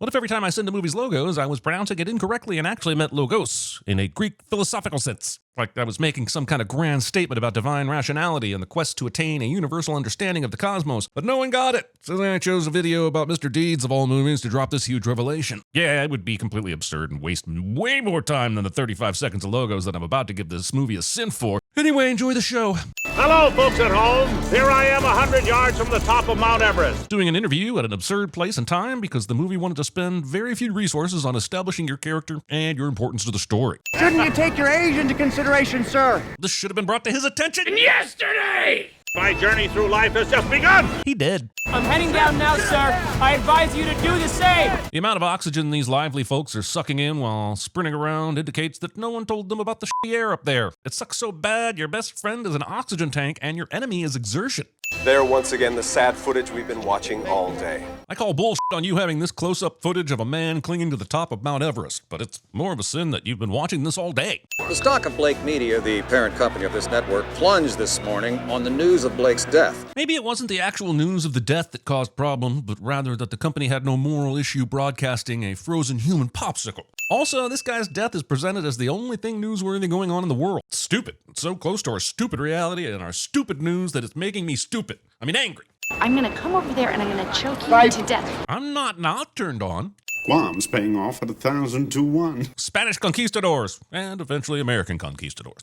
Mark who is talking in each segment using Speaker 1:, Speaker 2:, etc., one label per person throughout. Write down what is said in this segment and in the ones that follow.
Speaker 1: What if every time I send the movie's logos, I was pronouncing it incorrectly and actually meant logos in a Greek philosophical sense? Like I was making some kind of grand statement about divine rationality and the quest to attain a universal understanding of the cosmos, but no one got it. So then I chose a video about Mr. Deeds of all movies to drop this huge revelation. Yeah, it would be completely absurd and waste way more time than the 35 seconds of logos that I'm about to give this movie a sin for. Anyway, enjoy the show.
Speaker 2: Hello, folks at home. Here I am 100 yards from the top of Mount Everest.
Speaker 1: Doing an interview at an absurd place and time because the movie wanted to spend very few resources on establishing your character and your importance to the story.
Speaker 3: Shouldn't you take your age into consideration, sir?
Speaker 1: This should have been brought to his attention
Speaker 2: Yesterday! My journey through life has just begun.
Speaker 1: He did.
Speaker 4: I'm heading down now, sir. I advise you to do the same.
Speaker 1: The amount of oxygen these lively folks are sucking in while sprinting around indicates that no one told them about the shitty air up there. It sucks so bad, your best friend is an oxygen tank and your enemy is exertion.
Speaker 5: There once again, the sad footage we've been watching all day.
Speaker 1: I call bullshit on you having this close-up footage of a man clinging to the top of Mount Everest, but it's more of a sin that you've been watching this all day.
Speaker 6: The stock of Blake Media, the parent company of this network, plunged this morning on the news of Blake's death.
Speaker 1: Maybe it wasn't the actual news of the death that caused problems, but rather that the company had no moral issue broadcasting a frozen human popsicle. Also, this guy's death is presented as the only thing newsworthy going on in the world. It's stupid. It's so close to our stupid reality and our stupid news that it's making me stupid. I mean, angry.
Speaker 7: I'm gonna come over there and I'm gonna choke you to death.
Speaker 1: I'm not turned on.
Speaker 8: Guam's paying off at 1,000 to 1.
Speaker 1: Spanish conquistadors, and eventually American conquistadors.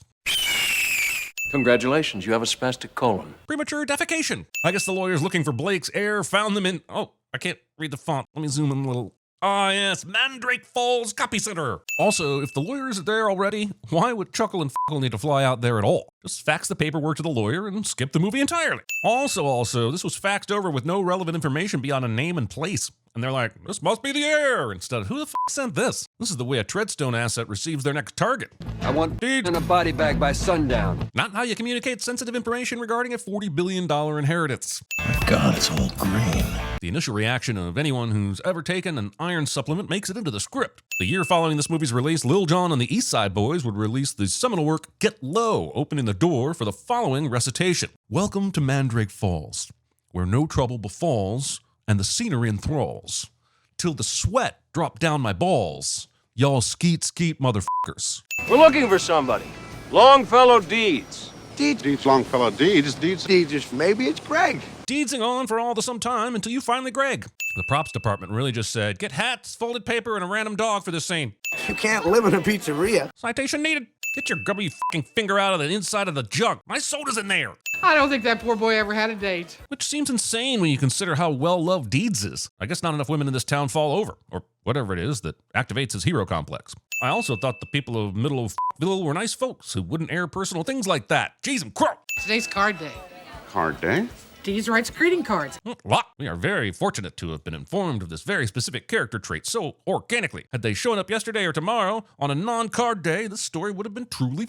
Speaker 9: Congratulations, you have a spastic colon.
Speaker 1: Premature defecation. I guess the lawyers looking for Blake's heir found them in... Oh, I can't read the font. Let me zoom in a little. Ah, yes, Mandrake Falls Copy Center. Also, if the lawyers are there already, why would Chuckle and Fuckle need to fly out there at all? Just fax the paperwork to the lawyer and skip the movie entirely. Also, this was faxed over with no relevant information beyond a name and place. And they're like, this must be the heir, instead of, who the f*** sent this? This is the way a Treadstone asset receives their next target.
Speaker 9: I want deed in a body bag by sundown.
Speaker 1: Not how you communicate sensitive information regarding a $40 billion inheritance.
Speaker 10: My God, it's all green.
Speaker 1: The initial reaction of anyone who's ever taken an iron supplement makes it into the script. The year following this movie's release, Lil Jon and the East Side Boys would release the seminal work Get Low, opening the door for the following recitation. Welcome to Mandrake Falls, where no trouble befalls and the scenery enthralls, till the sweat drop down my balls. Y'all skeet motherfuckers.
Speaker 9: We're looking for somebody. Longfellow Deeds.
Speaker 8: Deeds, Longfellow, Deeds.
Speaker 3: Maybe it's Greg.
Speaker 1: Deedsing on for all the some time until you finally Greg. The props department really just said, get hats, folded paper, and a random dog for this scene.
Speaker 3: You can't live in a pizzeria.
Speaker 1: Citation needed. Get your grubby fucking finger out of the inside of the jug. My soda's in there.
Speaker 4: I don't think that poor boy ever had a date.
Speaker 1: Which seems insane when you consider how well-loved Deeds is. I guess not enough women in this town fall over, or whatever it is that activates his hero complex. I also thought the people of Middle of Ville were nice folks who wouldn't air personal things like that. Jeez, I'm crow.
Speaker 4: Today's card day.
Speaker 8: Card day?
Speaker 4: Deeds writes greeting cards.
Speaker 1: Lot. We are very fortunate to have been informed of this very specific character trait so organically. Had they shown up yesterday or tomorrow on a non-card day, this story would have been truly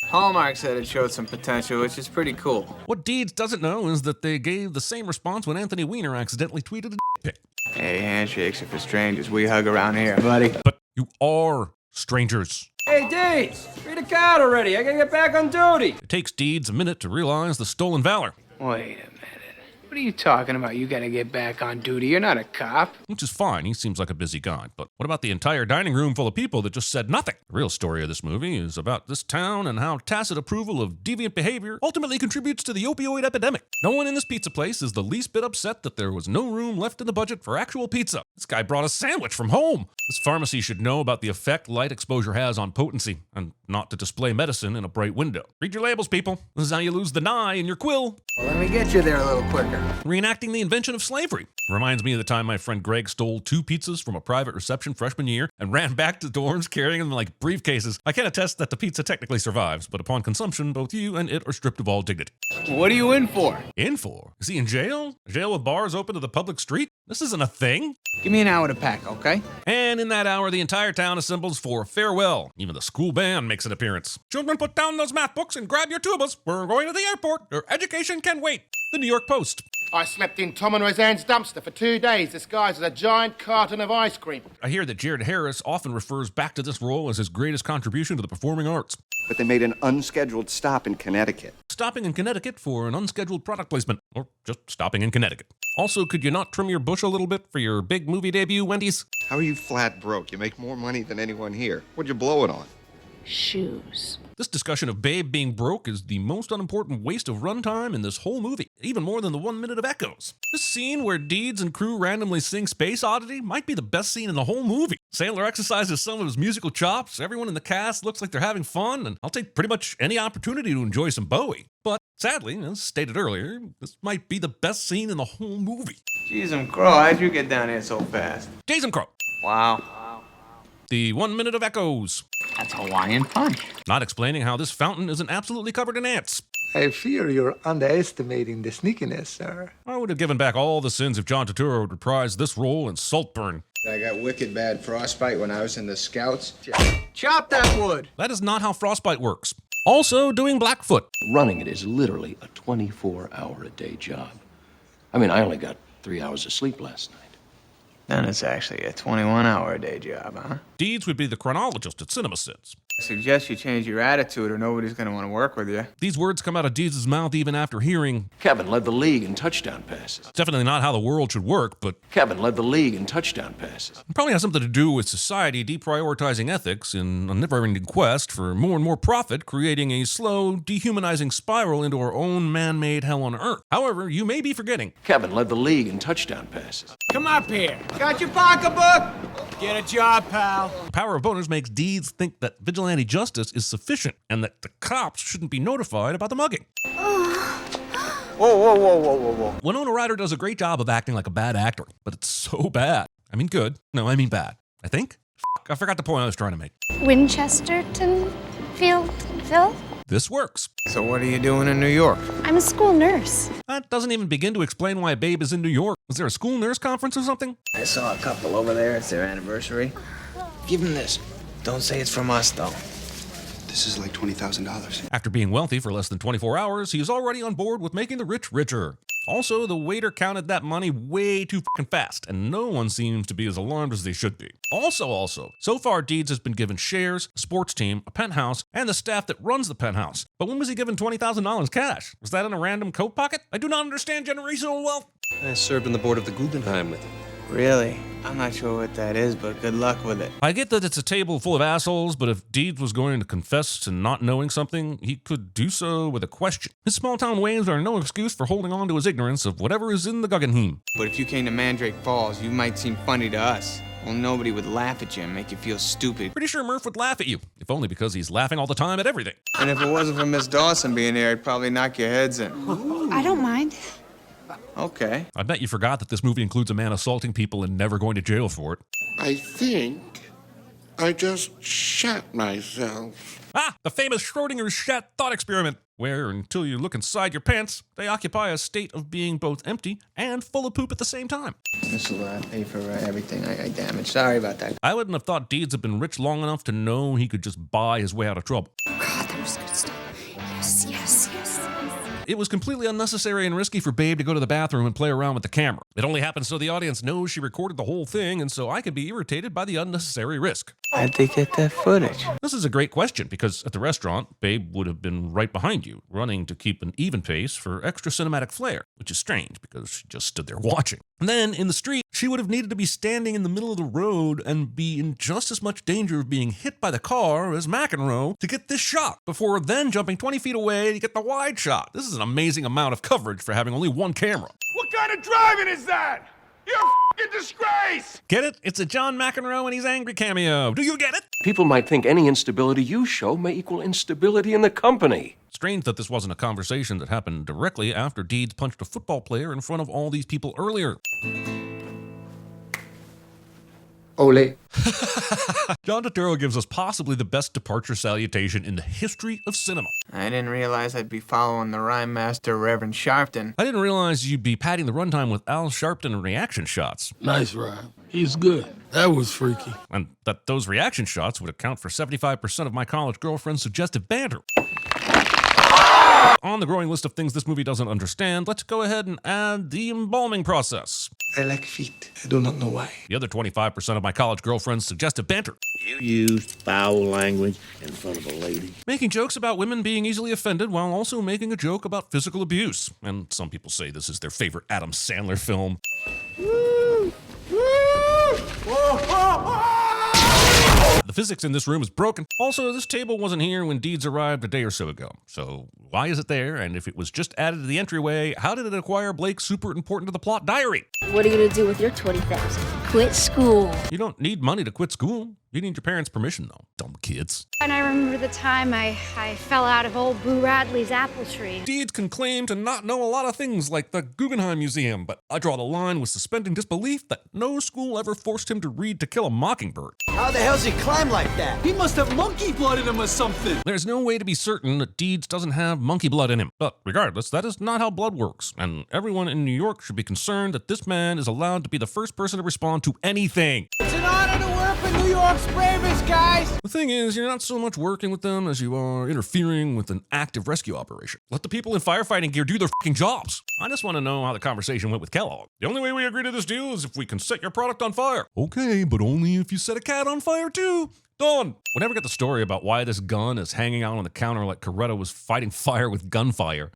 Speaker 11: Hallmark said it showed some potential, which is pretty cool.
Speaker 1: What Deeds doesn't know is that they gave the same response when Anthony Weiner accidentally tweeted a pic.
Speaker 11: Hey, handshakes are for strangers. We hug around here, buddy.
Speaker 1: But you are strangers.
Speaker 9: Hey, Deeds, read a card already. I gotta get back on duty.
Speaker 1: It takes Deeds a minute to realize the stolen valor.
Speaker 11: Wait a minute. What are you talking about? You gotta get back on duty. You're not a cop.
Speaker 1: Which is fine, he seems like a busy guy. But what about the entire dining room full of people that just said nothing? The real story of this movie is about this town and how tacit approval of deviant behavior ultimately contributes to the opioid epidemic. No one in this pizza place is the least bit upset that there was no room left in the budget for actual pizza. This guy brought a sandwich from home. This pharmacy should know about the effect light exposure has on potency, and not to display medicine in a bright window. Read your labels, people. This is how you lose the nye in your quill.
Speaker 3: Well, let me get you there a little quicker.
Speaker 1: Reenacting the invention of slavery. Reminds me of the time my friend Greg stole 2 pizzas from a private reception freshman year and ran back to dorms carrying them like briefcases. I can attest that the pizza technically survives, but upon consumption, both you and it are stripped of all dignity.
Speaker 11: What are you in for?
Speaker 1: In for? Is he in jail? A jail with bars open to the public street? This isn't a thing.
Speaker 11: Give me an hour to pack, okay?
Speaker 1: And in that hour, the entire town assembles for farewell. Even the school band makes an appearance. Children, put down those math books and grab your tubas. We're going to the airport. Your education can wait. The New York Post.
Speaker 12: I slept in Tom and Roseanne's dumpster for 2 days, disguised as a giant carton of ice cream.
Speaker 1: I hear that Jared Harris often refers back to this role as his greatest contribution to the performing arts.
Speaker 13: But they made an unscheduled stop in Connecticut.
Speaker 1: stopping in Connecticut for an unscheduled product placement, or just stopping in Connecticut. Also, could you not trim your bush a little bit for your big movie debut, Wendy's?
Speaker 13: How are you flat broke? You make more money than anyone here. What'd you blow it on?
Speaker 7: Shoes.
Speaker 1: This discussion of Babe being broke is the most unimportant waste of runtime in this whole movie, even more than the 1 minute of echoes. This scene where Deeds and crew randomly sing Space Oddity might be the best scene in the whole movie. Sandler exercises some of his musical chops, everyone in the cast looks like they're having fun, and I'll take pretty much any opportunity to enjoy some Bowie. But sadly, as stated earlier, this might be the best scene in the whole movie.
Speaker 9: Jeez, Crow, how'd you get down here so fast?
Speaker 1: Jason Crow.
Speaker 9: Wow.
Speaker 1: The 1 minute of echoes.
Speaker 11: That's Hawaiian punch.
Speaker 1: Not explaining how this fountain isn't absolutely covered in ants.
Speaker 3: I fear you're underestimating the sneakiness, sir.
Speaker 1: I would have given back all the sins if John Turturro would reprise this role in Saltburn.
Speaker 14: I got wicked bad frostbite when I was in the Scouts.
Speaker 3: Chop that wood!
Speaker 1: That is not how frostbite works. Also doing Blackfoot.
Speaker 10: Running it is literally a 24-hour-a-day job. I mean, I only got 3 hours of sleep last night.
Speaker 9: Then it's actually a 21-hour-a-day job, huh?
Speaker 1: Deeds would be the chronologist at CinemaSins.
Speaker 9: I suggest you change your attitude or nobody's going to want to work with you.
Speaker 1: These words come out of Deeds' mouth even after hearing,
Speaker 10: Kevin led the league in touchdown passes.
Speaker 1: definitely not how the world should work, but
Speaker 10: Kevin led the league in touchdown passes.
Speaker 1: it probably has something to do with society deprioritizing ethics in a never-ending quest for more and more profit, creating a slow, dehumanizing spiral into our own man-made hell on earth. However, you may be forgetting,
Speaker 10: Kevin led the league in touchdown passes.
Speaker 4: Come up here.
Speaker 9: Got your pocketbook?
Speaker 4: Get a job, pal.
Speaker 1: the power of bonus makes Deeds think that vigilante justice is sufficient and that the cops shouldn't be notified about the mugging.
Speaker 9: Whoa.
Speaker 1: Winona Ryder does a great job of acting like a bad actor, but it's so bad. I mean good. No, I mean bad. I think? I forgot the point I was trying to make.
Speaker 7: Winchesterton Phil?
Speaker 1: This works.
Speaker 9: So what are you doing in New York?
Speaker 7: I'm a school nurse.
Speaker 1: That doesn't even begin to explain why Babe is in New York. Is there a school nurse conference or something?
Speaker 9: I saw a couple over there. It's their anniversary. Give them this. Don't say it's from us, though.
Speaker 13: This is like $20,000.
Speaker 1: After being wealthy for less than 24 hours, he is already on board with making the rich richer. Also, the waiter counted that money way too fucking fast, and no one seems to be as alarmed as they should be. Also, so far Deeds has been given shares, a sports team, a penthouse, and the staff that runs the penthouse. But when was he given $20,000 cash? Was that in a random coat pocket? I do not understand generational wealth.
Speaker 5: I served on the board of the Guggenheim with him.
Speaker 9: Really? I'm not sure what that is, but good luck with it.
Speaker 1: I get that it's a table full of assholes, but if Deeds was going to confess to not knowing something, he could do so with a question. His small-town ways are no excuse for holding on to his ignorance of whatever is in the Guggenheim.
Speaker 9: But if you came to Mandrake Falls, you might seem funny to us. Well, nobody would laugh at you and make you feel stupid.
Speaker 1: Pretty sure Murph would laugh at you, if only because he's laughing all the time at everything.
Speaker 9: And if it wasn't for Miss Dawson being here, I'd probably knock your heads in.
Speaker 7: I don't mind.
Speaker 9: Okay.
Speaker 1: I bet you forgot that this movie includes a man assaulting people and never going to jail for it.
Speaker 8: I think I just shat myself.
Speaker 1: Ah, the famous Schrodinger's shat thought experiment, where until you look inside your pants, they occupy a state of being both empty and full of poop at the same time.
Speaker 9: This will pay for everything I damaged. Sorry about that.
Speaker 1: I wouldn't have thought Deeds had been rich long enough to know he could just buy his way out of trouble.
Speaker 7: God, that was good stuff. Yes.
Speaker 1: It was completely unnecessary and risky for Babe to go to the bathroom and play around with the camera. It only happened so the audience knows she recorded the whole thing, and so I could be irritated by the unnecessary risk.
Speaker 9: How'd they get that footage?
Speaker 1: This is a great question, because at the restaurant, Babe would have been right behind you, running to keep an even pace for extra cinematic flair, which is strange, because she just stood there watching. And then, in the street, she would have needed to be standing in the middle of the road and be in just as much danger of being hit by the car as McEnroe to get this shot, before then jumping 20 feet away to get the wide shot. This is an amazing amount of coverage for having only one camera.
Speaker 2: What kind of driving is that? You're a f***ing disgrace!
Speaker 1: Get it? It's a John McEnroe and he's angry cameo. Do you get it?
Speaker 10: People might think any instability you show may equal instability in the company.
Speaker 1: Strange that this wasn't a conversation that happened directly after Deeds punched a football player in front of all these people earlier.
Speaker 3: Ole.
Speaker 1: John Turturro gives us possibly the best departure salutation in the history of cinema.
Speaker 9: I didn't realize I'd be following the rhyme master, Reverend Sharpton.
Speaker 1: I didn't realize you'd be padding the runtime with Al Sharpton reaction shots.
Speaker 15: Nice rhyme. He's good. That was freaky.
Speaker 1: And that those reaction shots would account for 75% of my college girlfriend's suggestive banter. On the growing list of things this movie doesn't understand, let's go ahead and add the embalming process.
Speaker 3: I like feet. I do not know why.
Speaker 1: The other 25% of my college girlfriends suggested banter.
Speaker 2: You used foul language in front of a lady.
Speaker 1: Making jokes about women being easily offended while also making a joke about physical abuse. And some people say this is their favorite Adam Sandler film. The physics in this room is broken. Also, this table wasn't here when Deeds arrived a day or so ago. So why is it there? And if it was just added to the entryway, how did it acquire Blake's super important to the plot diary?
Speaker 16: What are you gonna do with your 20,000? Quit school.
Speaker 1: You don't need money to quit school. You need your parents' permission, though. Dumb kids.
Speaker 7: And I remember the time I fell out of old Boo Radley's apple tree.
Speaker 1: Deeds can claim to not know a lot of things like the Guggenheim Museum, but I draw the line with suspending disbelief that no school ever forced him to read To Kill a Mockingbird.
Speaker 17: How the hell's he climb like that? He must have monkey blood in him or something.
Speaker 1: There's no way to be certain that Deeds doesn't have monkey blood in him. But regardless, that is not how blood works, and everyone in New York should be concerned that this man is allowed to be the first person to respond to anything.
Speaker 17: It's an honor to work with New York's bravest guys.
Speaker 1: The thing is, you're not so much working with them as you are interfering with an active rescue operation. Let the people in firefighting gear do their fucking jobs. I just want to know how the conversation went with Kellogg. The only way we agree to this deal is if we can set your product on fire. Okay, but only if you set a cat on fire too. Done. We never get the story about why this gun is hanging out on the counter like Coretta was fighting fire with gunfire.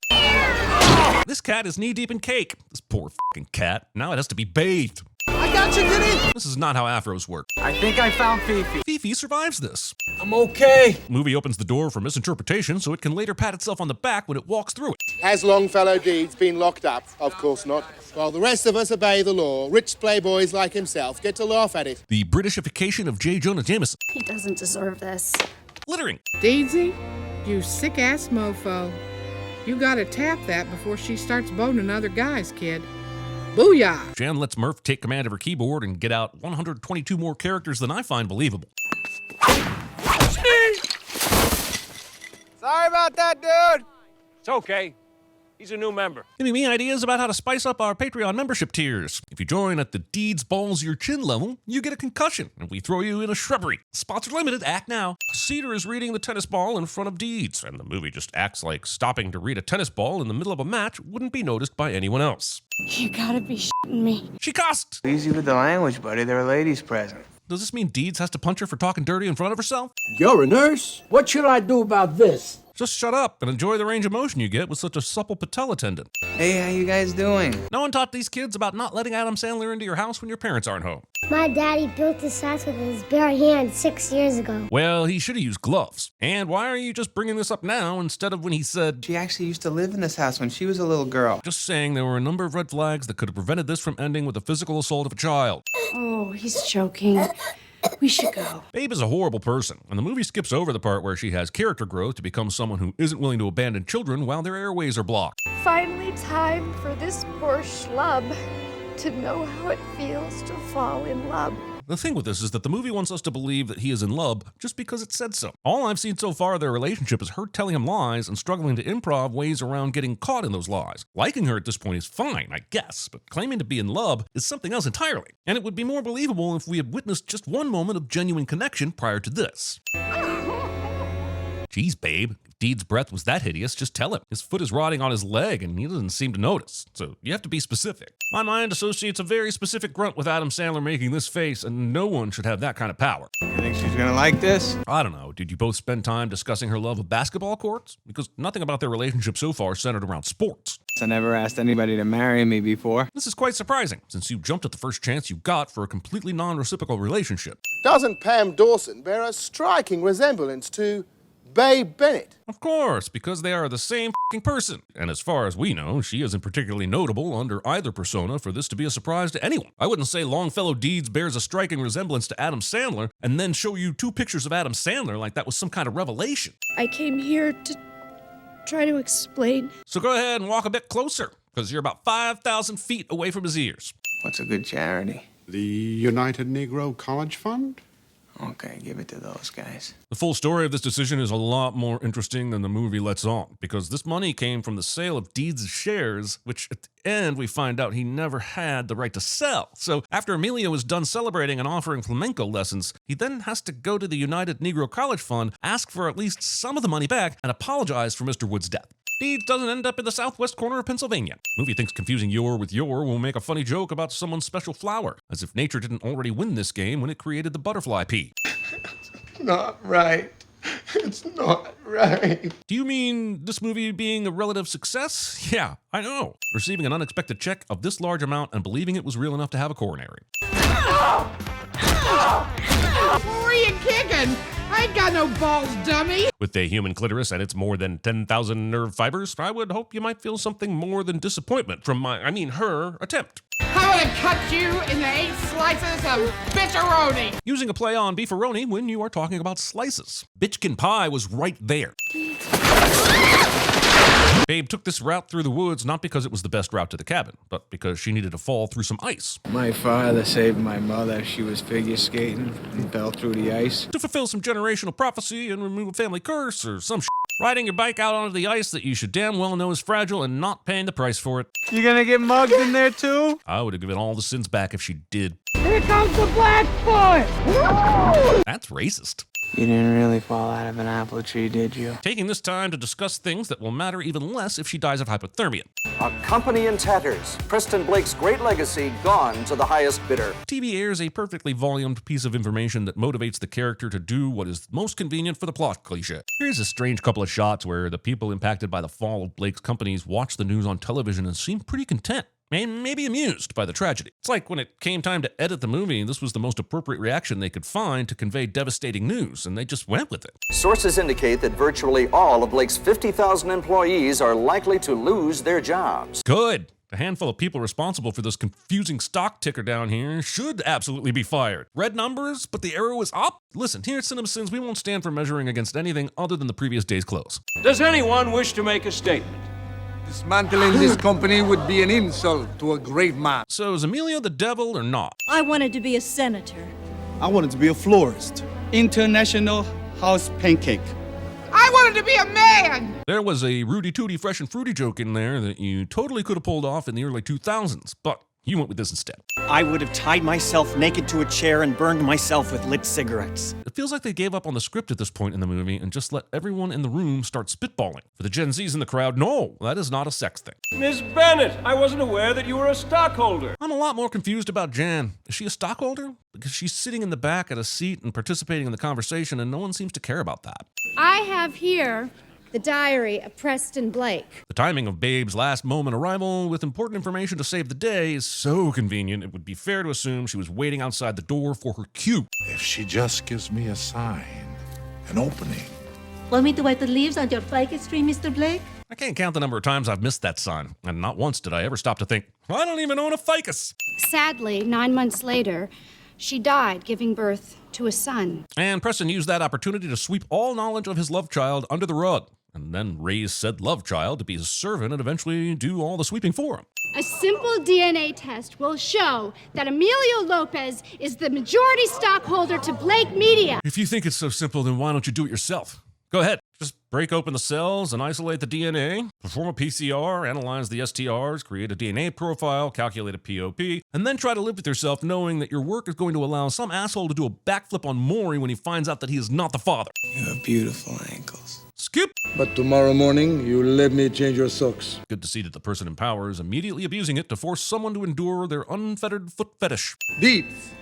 Speaker 1: This cat is knee-deep in cake. This poor fucking cat. Now it has to be bathed.
Speaker 17: I got you, Diddy!
Speaker 1: This is not how afros work.
Speaker 17: I think I found Fifi.
Speaker 1: Fifi survives this.
Speaker 17: I'm okay.
Speaker 1: Movie opens the door for misinterpretation so it can later pat itself on the back when it walks through it.
Speaker 12: Has Longfellow Deeds been locked up? Of course not. While the rest of us obey the law, rich playboys like himself get to laugh at it.
Speaker 1: The Britishification of J. Jonah Jameson.
Speaker 7: He doesn't deserve this.
Speaker 1: Littering.
Speaker 18: Daisy, you sick-ass mofo. You gotta tap that before she starts boning other guys, kid. Booyah!
Speaker 1: Jan lets Murph take command of her keyboard and get out 122 more characters than I find believable.
Speaker 11: Sorry about that, dude.
Speaker 4: It's okay. He's a new member.
Speaker 1: Giving me ideas about how to spice up our Patreon membership tiers. If you join at the Deeds Balls Your Chin level, you get a concussion, and we throw you in a shrubbery. Sponsor limited, act now. Cedar is reading the tennis ball in front of Deeds, and the movie just acts like stopping to read a tennis ball in the middle of a match wouldn't be noticed by anyone else.
Speaker 7: You gotta be shitting me.
Speaker 1: She cussed!
Speaker 9: Easy with the language, buddy. There are ladies present.
Speaker 1: Does this mean Deeds has to punch her for talking dirty in front of herself?
Speaker 17: You're a nurse? What should I do about this?
Speaker 1: Just shut up and enjoy the range of motion you get with such a supple patella tendon.
Speaker 9: Hey, how you guys doing?
Speaker 1: No one taught these kids about not letting Adam Sandler into your house when your parents aren't home.
Speaker 19: My daddy built this house with his bare hands 6 years ago.
Speaker 1: Well, he should have used gloves. And why are you just bringing this up now instead of when he said...
Speaker 9: She actually used to live in this house when she was a little girl.
Speaker 1: Just saying there were a number of red flags that could have prevented this from ending with a physical assault of a child.
Speaker 7: Oh, he's joking. We should go.
Speaker 1: Babe is a horrible person, and the movie skips over the part where she has character growth to become someone who isn't willing to abandon children while their airways are blocked.
Speaker 7: Finally time for this poor schlub to know how it feels to fall in love.
Speaker 1: The thing with this is that the movie wants us to believe that he is in love just because it said so. All I've seen so far of their relationship is her telling him lies and struggling to improv ways around getting caught in those lies. Liking her at this point is fine, I guess, but claiming to be in love is something else entirely. And it would be more believable if we had witnessed just one moment of genuine connection prior to this. Jeez, babe, if Deed's breath was that hideous, just tell him. His foot is rotting on his leg and he doesn't seem to notice, so you have to be specific. My mind associates a very specific grunt with Adam Sandler making this face, and no one should have that kind of power.
Speaker 9: You think she's gonna like this?
Speaker 1: I don't know. Did you both spend time discussing her love of basketball courts? Because nothing about their relationship so far centered around sports.
Speaker 9: I never asked anybody to marry me before.
Speaker 1: This is quite surprising, since you jumped at the first chance you got for a completely non-reciprocal relationship.
Speaker 12: Doesn't Pam Dawson bear a striking resemblance to Babe Bennett?
Speaker 1: Of course, because they are the same f***ing person. And as far as we know, she isn't particularly notable under either persona for this to be a surprise to anyone. I wouldn't say Longfellow Deeds bears a striking resemblance to Adam Sandler and then show you 2 pictures of Adam Sandler like that was some kind of revelation.
Speaker 7: I came here to try to explain.
Speaker 1: So go ahead and walk a bit closer, because you're about 5,000 feet away from his ears.
Speaker 9: What's a good charity?
Speaker 8: The United Negro College Fund?
Speaker 9: Okay, give it to those guys.
Speaker 1: The full story of this decision is a lot more interesting than the movie lets on, because this money came from the sale of Deeds' shares, which at the end we find out he never had the right to sell. So after Emilio is done celebrating and offering flamenco lessons, he then has to go to the United Negro College Fund, ask for at least some of the money back, and apologize for Mr. Wood's death. Deeds doesn't end up in the southwest corner of Pennsylvania. Movie thinks confusing your with your will make a funny joke about someone's special flower, as if nature didn't already win this game when it created the butterfly pea.
Speaker 3: Not right. It's not right.
Speaker 1: Do you mean this movie being a relative success? Yeah, I know. Receiving an unexpected check of this large amount and believing it was real enough to have a coronary.
Speaker 18: Who are you kicking? I ain't got no balls, dummy.
Speaker 1: With a human clitoris and its more than 10,000 nerve fibers, I would hope you might feel something more than disappointment from her attempt.
Speaker 18: How would I cut you into 8 slices of bitcheroni?
Speaker 1: Using a play on beefaroni when you are talking about slices. Bitchkin pie was right there. Babe took this route through the woods not because it was the best route to the cabin, but because she needed to fall through some ice.
Speaker 9: My father saved my mother. She was figure skating and fell through the ice.
Speaker 1: To fulfill some generational prophecy and remove a family curse or some shit. Riding your bike out onto the ice that you should damn well know is fragile and not paying the price for it.
Speaker 9: You gonna get mugged in there too?
Speaker 1: I would have given all the sins back if she did.
Speaker 18: Here comes the black boy!
Speaker 1: That's racist.
Speaker 9: You didn't really fall out of an apple tree, did you?
Speaker 1: Taking this time to discuss things that will matter even less if she dies of hypothermia.
Speaker 20: A company in tatters. Preston Blake's great legacy gone to the highest bidder.
Speaker 1: TV airs a perfectly volumed piece of information that motivates the character to do what is most convenient for the plot cliche. Here's a strange couple of shots where the people impacted by the fall of Blake's companies watch the news on television and seem pretty content. And maybe amused by the tragedy. It's like when it came time to edit the movie, this was the most appropriate reaction they could find to convey devastating news, and they just went with it.
Speaker 20: Sources indicate that virtually all of Blake's 50,000 employees are likely to lose their jobs.
Speaker 1: Good. The handful of people responsible for this confusing stock ticker down here should absolutely be fired. Red numbers, but the arrow is up? Listen, here at CinemaSins, we won't stand for measuring against anything other than the previous day's close.
Speaker 21: Does anyone wish to make a statement?
Speaker 3: Dismantling this company would be an insult to a great man.
Speaker 1: So is Amelia the devil or not?
Speaker 16: I wanted to be a senator.
Speaker 17: I wanted to be a florist. International house pancake.
Speaker 18: I wanted to be a man!
Speaker 1: There was a Rudy Tooty Fresh and Fruity joke in there that you totally could have pulled off in the early 2000s, but you went with this instead.
Speaker 17: I would have tied myself naked to a chair and burned myself with lit cigarettes.
Speaker 1: It feels like they gave up on the script at this point in the movie and just let everyone in the room start spitballing. For the Gen Zs in the crowd, no, that is not a sex thing.
Speaker 21: Miss Bennett, I wasn't aware that you were a stockholder.
Speaker 1: I'm a lot more confused about Jan. Is she a stockholder? Because she's sitting in the back at a seat and participating in the conversation, and no one seems to care about that.
Speaker 7: I have here the diary of Preston Blake.
Speaker 1: The timing of Babe's last moment arrival with important information to save the day is so convenient, it would be fair to assume she was waiting outside the door for her cue.
Speaker 22: If she just gives me a sign, an opening.
Speaker 16: Want me to wipe the leaves on your ficus tree, Mr. Blake?
Speaker 1: I can't count the number of times I've missed that sign, and not once did I ever stop to think, I don't even own a ficus.
Speaker 7: Sadly, 9 months later, she died giving birth to a son.
Speaker 1: And Preston used that opportunity to sweep all knowledge of his love child under the rug, and then raise said love child to be his servant and eventually do all the sweeping for him.
Speaker 7: A simple DNA test will show that Emilio Lopez is the majority stockholder to Blake Media.
Speaker 1: If you think it's so simple, then why don't you do it yourself? Go ahead. Just break open the cells and isolate the DNA, perform a PCR, analyze the STRs, create a DNA profile, calculate a POP, and then try to live with yourself knowing that your work is going to allow some asshole to do a backflip on Maury when he finds out that he is not the father.
Speaker 9: You have beautiful ankles.
Speaker 1: Skip!
Speaker 3: But tomorrow morning, you let me change your socks.
Speaker 1: Good to see that the person in power is immediately abusing it to force someone to endure their unfettered foot fetish.
Speaker 3: Deeds.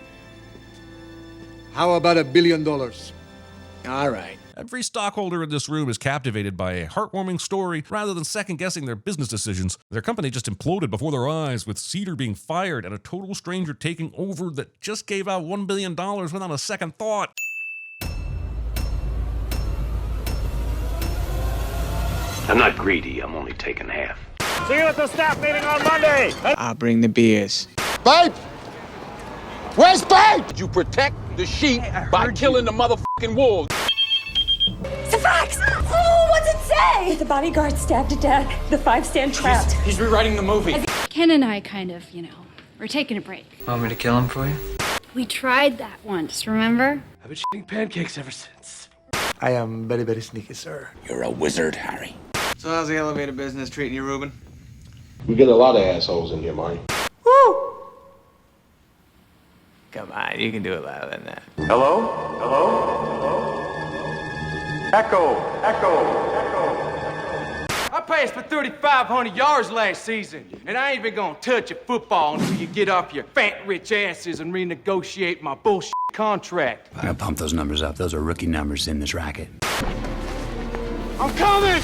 Speaker 3: How about $1 billion?
Speaker 9: All right.
Speaker 1: Every stockholder in this room is captivated by a heartwarming story rather than second-guessing their business decisions. Their company just imploded before their eyes, with Cedar being fired and a total stranger taking over that just gave out $1 billion without a second thought.
Speaker 10: I'm not greedy, I'm only taking half.
Speaker 2: See you at the staff meeting on Monday.
Speaker 9: I'll bring the beers.
Speaker 12: Babe! Where's Babe?
Speaker 23: You protect the sheep by killing the motherfucking wolves.
Speaker 24: It's a fax! Oh, what's it say? The bodyguard stabbed to death. The 5 stand trapped.
Speaker 23: He's rewriting the movie.
Speaker 7: Ken and I kind of, we're taking a break.
Speaker 9: Want me to kill him for you?
Speaker 7: We tried that once, remember?
Speaker 23: I've been shitting pancakes ever since.
Speaker 3: I am very, very sneaky, sir.
Speaker 23: You're a wizard, Harry.
Speaker 9: So how's the elevator business treating you, Ruben?
Speaker 10: We get a lot of assholes in here, Marty.
Speaker 9: Woo! Come on, you can do it louder than that.
Speaker 23: Hello? Hello? Hello? Echo! Echo! Echo!
Speaker 21: A
Speaker 11: passed for 3,500 yards last season, and I ain't even gonna touch a football until you get off your fat rich asses and renegotiate my bullshit contract.
Speaker 5: I gotta pump those numbers up. Those are rookie numbers in this racket.
Speaker 11: I'm coming!